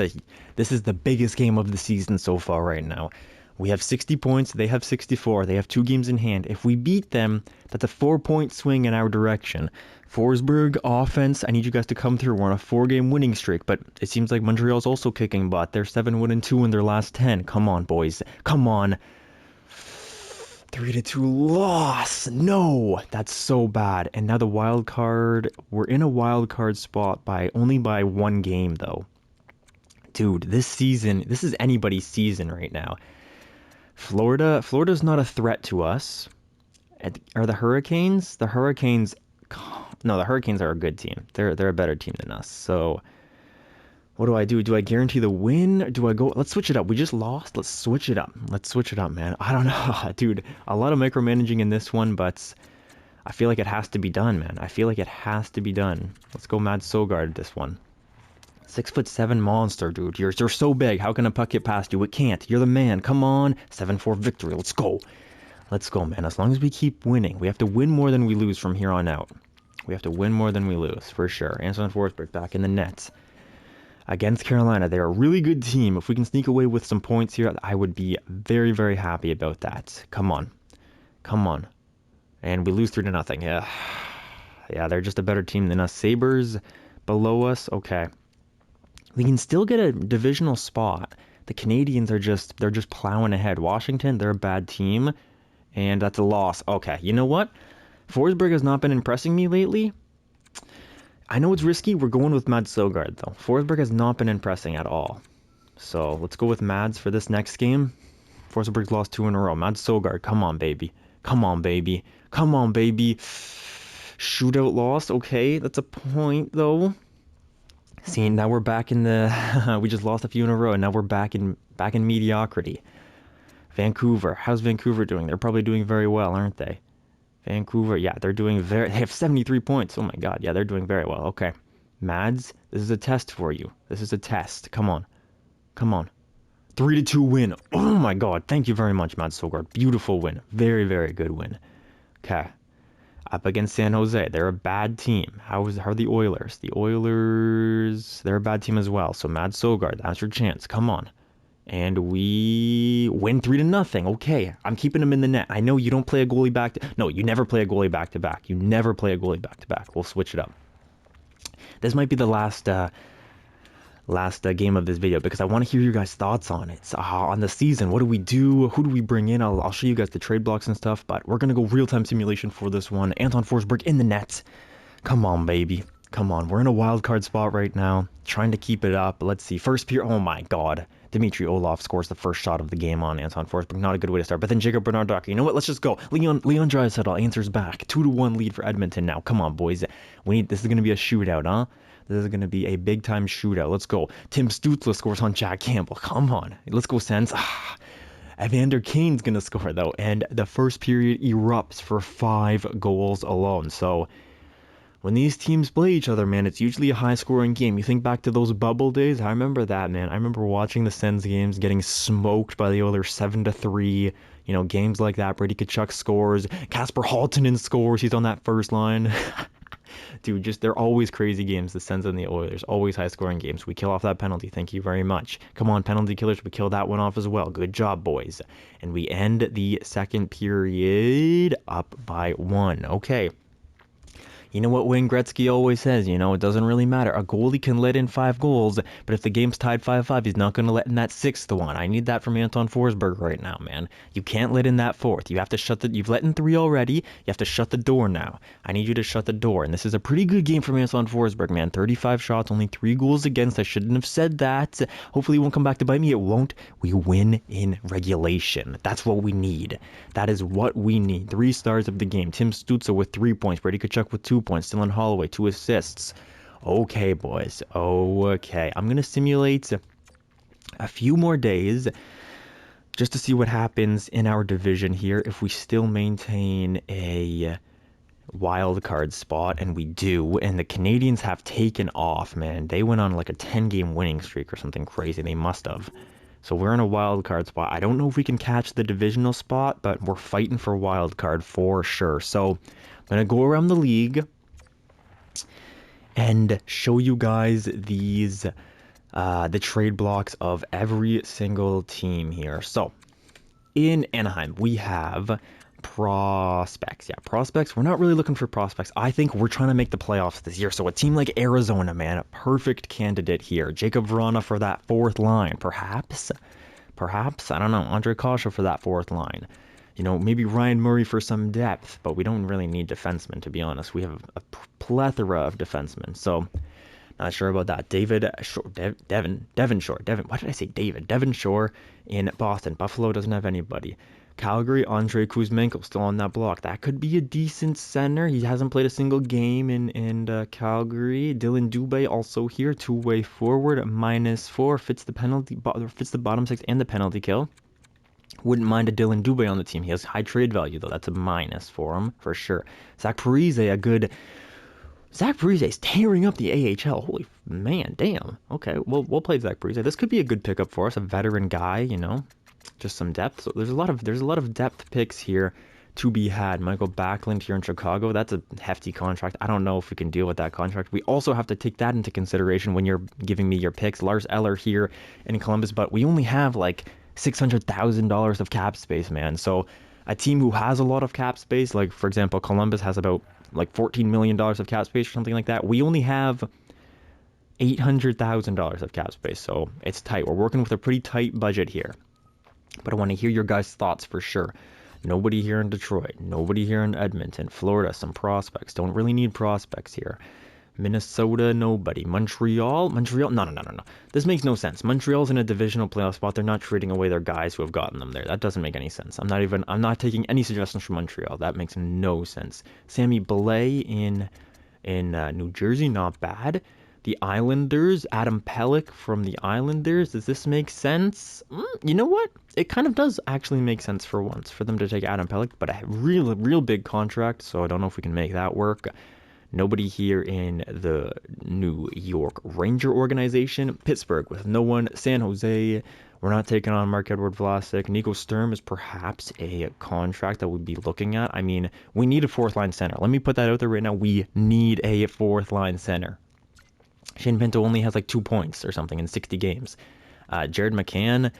S1: the biggest game of the season so far right now. We have 60 points. They have 64. They have 2 games in hand. If we beat them, that's a 4-point swing in our direction. Forsberg, offense, I need you guys to come through. We're on a 4-game winning streak, but it seems like Montreal's also kicking butt. They're 7-2 in their last 10. Come on, boys. Come on. 3-2 loss. No, that's so bad. And now the wild card. We're in a wild card spot only by 1 game, though. Dude, this is anybody's season right now. Florida's not a threat to us. Are the Hurricanes? The Hurricanes are a good team. They're a better team than us. So what do I do? Do I guarantee the win? Do I go? Let's switch it up. We just lost. Let's switch it up. Let's switch it up, man. I don't know, dude. A lot of micromanaging in this one, but I feel like it has to be done, man. I feel like it has to be done. Let's go Mads Søgaard this one. 6'7" monster, dude. You're so big. How can a puck get past you? It can't. You're the man. Come on. 7-4 victory. Let's go. Let's go, man. As long as we keep winning. We have to win more than we lose from here on out. We have to win more than we lose, for sure. Anton Forsberg back in the net. Against Carolina. They're a really good team. If we can sneak away with some points here, I would be very, very happy about that. Come on. Come on. And we lose 3-0. Yeah. Yeah, they're just a better team than us. Sabres below us. Okay. We can still get a divisional spot. The Canadians they're just plowing ahead. Washington, they're a bad team. And that's a loss. Okay, you know what? Forsberg has not been impressing me lately. I know it's risky. We're going with Mads Søgaard, though. Forsberg has not been impressing at all. So let's go with Mads for this next game. Forsberg's lost 2 in a row. Mads Søgaard, come on, baby. Come on, baby. Come on, baby. Shootout loss. Okay, that's a point, though. See, now we're back in the... we just lost a few in a row, and now we're back in mediocrity. Vancouver. How's Vancouver doing? They're probably doing very well, aren't they? Vancouver, yeah, they have 73 points. Oh my god, yeah, they're doing very well. Okay. Mads, this is a test for you. This is a test. Come on. Come on. 3-2 win. Oh my god, thank you very much, Mads Søgaard. Beautiful win. Very, very good win. Okay. Up against San Jose. They're a bad team. How are the Oilers? The Oilers, they're a bad team as well. So Mads Søgaard, that's your chance. Come on. And we win 3-0. Okay, I'm keeping him in the net. I know you don't play a goalie back to... No, you never play a goalie back-to-back. You never play a goalie back-to-back. We'll switch it up. This might be the last game of this video because I want to hear your guys' thoughts on it. On the season, what do we do? Who do we bring in? I'll show you guys the trade blocks and stuff, but we're going to go real-time simulation for this one. Anton Forsberg in the net. Come on, baby. Come on. We're in a wild card spot right now. Trying to keep it up. Let's see. First period. Oh, my God. Dmitry Olaf scores the first shot of the game on Anton Forsberg. Not a good way to start. But then Jacob Bernard-Docker. You know what? Let's just go. Leon Draisaitl answers back. 2-1 lead for Edmonton now. Come on, boys. This is going to be a shootout, huh? This is going to be a big-time shootout. Let's go. Tim Stützle scores on Jack Campbell. Come on. Let's go, Sens. Evander Kane's going to score, though. And the first period erupts for 5 goals alone. So when these teams play each other, man, it's usually a high-scoring game. You think back to those bubble days? I remember that, man. I remember watching the Sens games, getting smoked by the Oilers 7-3. You know, games like that. Brady Tkachuk scores. Kasper Halttunen scores. He's on that first line. Dude, they're always crazy games, the Sens and the Oilers. Always high-scoring games. We kill off that penalty. Thank you very much. Come on, penalty killers. We kill that one off as well. Good job, boys. And we end the second period up by 1. Okay. You know what Wayne Gretzky always says, it doesn't really matter. A goalie can let in 5 goals, but if the game's tied 5-5, he's not going to let in that 6th one. I need that from Anton Forsberg right now, man. You can't let in that 4th. You have to you've let in 3 already. You have to shut the door now. I need you to shut the door. And this is a pretty good game from Anton Forsberg, man. 35 shots, only 3 goals against. I shouldn't have said that. Hopefully it won't come back to bite me. It won't. We win in regulation. That's what we need. That is what we need. 3 stars of the game. Tim Stützle with 3 points. Brady Tkachuk with 2 points. Dylan Holloway, 2 assists. Okay, boys. Okay. I'm going to simulate a few more days just to see what happens in our division here if we still maintain a wild card spot, and we do. And the Canadians have taken off, man. They went on like a 10-game winning streak or something crazy. They must have. So we're in a wild card spot. I don't know if we can catch the divisional spot, but we're fighting for wild card for sure. So I'm going to go around the league and show you guys these the trade blocks of every single team here. So in Anaheim, we have prospects. Yeah, prospects. We're not really looking for prospects. I think we're trying to make the playoffs this year. So a team like Arizona, man, a perfect candidate here. Jacob Vrana for that 4th line, perhaps. I don't know. Andre Kasha for that 4th line. Maybe Ryan Murray for some depth, but we don't really need defensemen, to be honest. We have a plethora of defensemen, so not sure about that. Devon Shore. Why did I say David? Devon Shore in Boston. Buffalo doesn't have anybody. Calgary, Andrei Kuzmenko still on that block. That could be a decent center. He hasn't played a single game in Calgary. Dylan Dubé also here, 2-way forward, -4, fits the bottom 6 and the penalty kill. Wouldn't mind a Dylan Dubé on the team. He has high trade value, though. That's a minus for him, for sure. Zach Parise, Zach Parise is tearing up the AHL. Holy man, damn. Okay, we'll play Zach Parise. This could be a good pickup for us. A veteran guy, just some depth. So there's a lot of depth picks here to be had. Michael Backlund here in Chicago. That's a hefty contract. I don't know if we can deal with that contract. We also have to take that into consideration when you're giving me your picks. Lars Eller here in Columbus, but we only have like $600,000 of cap space, man. So a team who has a lot of cap space, like for example, Columbus has about like $14 million of cap space or something like that. We only have $800,000 of cap space, so it's tight. We're working with a pretty tight budget here. But I want to hear your guys' thoughts for sure. Nobody here in Detroit. Nobody here in Edmonton. Florida, some prospects. Don't really need prospects here. Minnesota, nobody. Montreal, no. This makes no sense. Montreal's in a divisional playoff spot. They're not trading away their guys who have gotten them there. That doesn't make any sense. I'm not taking any suggestions from Montreal. That makes no sense. Sammy Blais in New Jersey, not bad. The Islanders, Adam Pelech from the Islanders. Does this make sense? You know what? It kind of does actually make sense for once for them to take Adam Pelech, but a real big contract, so I don't know if we can make that work. Nobody here in the New York Ranger organization. Pittsburgh with no one. San Jose, we're not taking on Mark-Edward Vlasic. Nico Sturm is perhaps a contract that we'd be looking at. I mean, we need a 4th-line center. Let me put that out there right now. We need a 4th-line center. Shane Pinto only has like 2 points or something in 60 games. Jared McCann,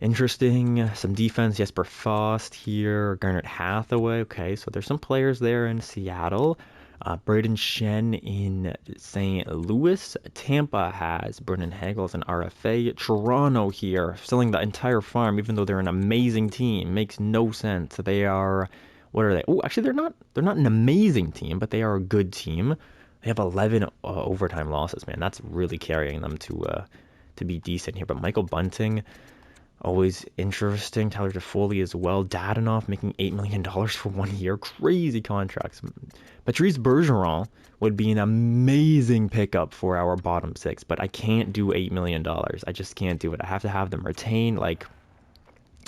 S1: interesting. Some defense. Jesper Fast here. Garnet Hathaway. Okay, so there's some players there in Seattle. Braden Shen in St. Louis. Tampa has Brennan Hagel as an RFA. Toronto here, selling the entire farm, even though they're an amazing team. Makes no sense. They are, what are they? Oh, actually, they're not an amazing team, but they are a good team. They have 11 overtime losses, man. That's really carrying them to be decent here. But Michael Bunting, always interesting. Tyler Toffoli as well. Dadonov making $8 million for 1 year. Crazy contracts. Patrice Bergeron would be an amazing pickup for our bottom 6, but I can't do $8 million. I just can't do it. I have to have them retain,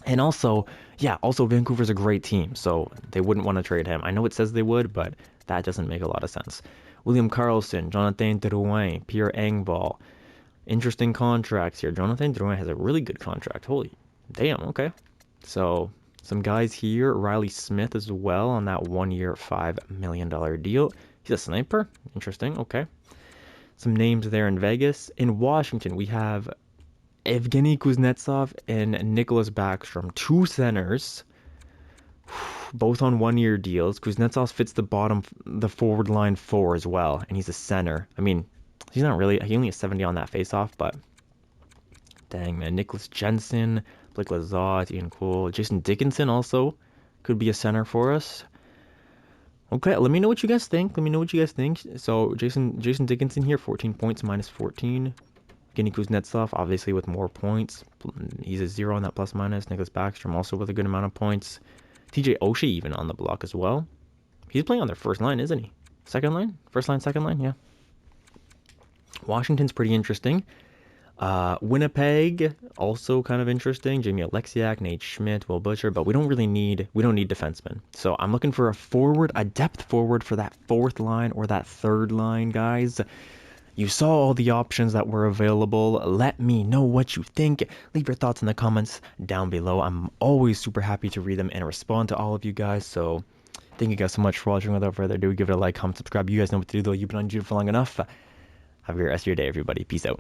S1: and also Vancouver's a great team, so they wouldn't want to trade him. I know it says they would, but that doesn't make a lot of sense. William Karlsson, Jonathan Drouin, Pierre Engvall. Interesting contracts here. Jonathan Drouin has a really good contract. Holy damn, okay. So some guys here. Riley Smith as well on that 1 year, $5 million deal. He's a sniper. Interesting, okay. Some names there in Vegas. In Washington, we have Evgeny Kuznetsov and Nicholas Backstrom. 2 centers. both on 1-year deals. Kuznetsov fits the forward line 4 as well, and he's a center. I mean, he's not really, he only has 70 on that faceoff, but dang, man. Nicholas Jensen, Blake Lizotte, Ian Cole, Jason Dickinson also could be a center for us. Okay, let me know what you guys think. So Jason Dickinson here, 14 points, minus 14. Evgeny Kuznetsov, obviously with more points. He's a 0 on that plus minus. Nicholas Backstrom also with a good amount of points. TJ Oshie even on the block as well. He's playing on their first line, isn't he? Second line? First line, second line? Yeah. Washington's pretty interesting. Winnipeg, also kind of interesting. Jamie Alexiak, Nate Schmidt, Will Butcher, but we don't need defensemen. So I'm looking for a depth forward for that fourth line or that third line, guys. You saw all the options that were available. Let me know what you think. Leave your thoughts in the comments down below. I'm always super happy to read them and respond to all of you guys. So thank you guys so much for watching. Without further ado, give it a like, comment, subscribe. You guys know what to do though. You've been on YouTube for long enough. Have a great rest of your day, everybody. Peace out.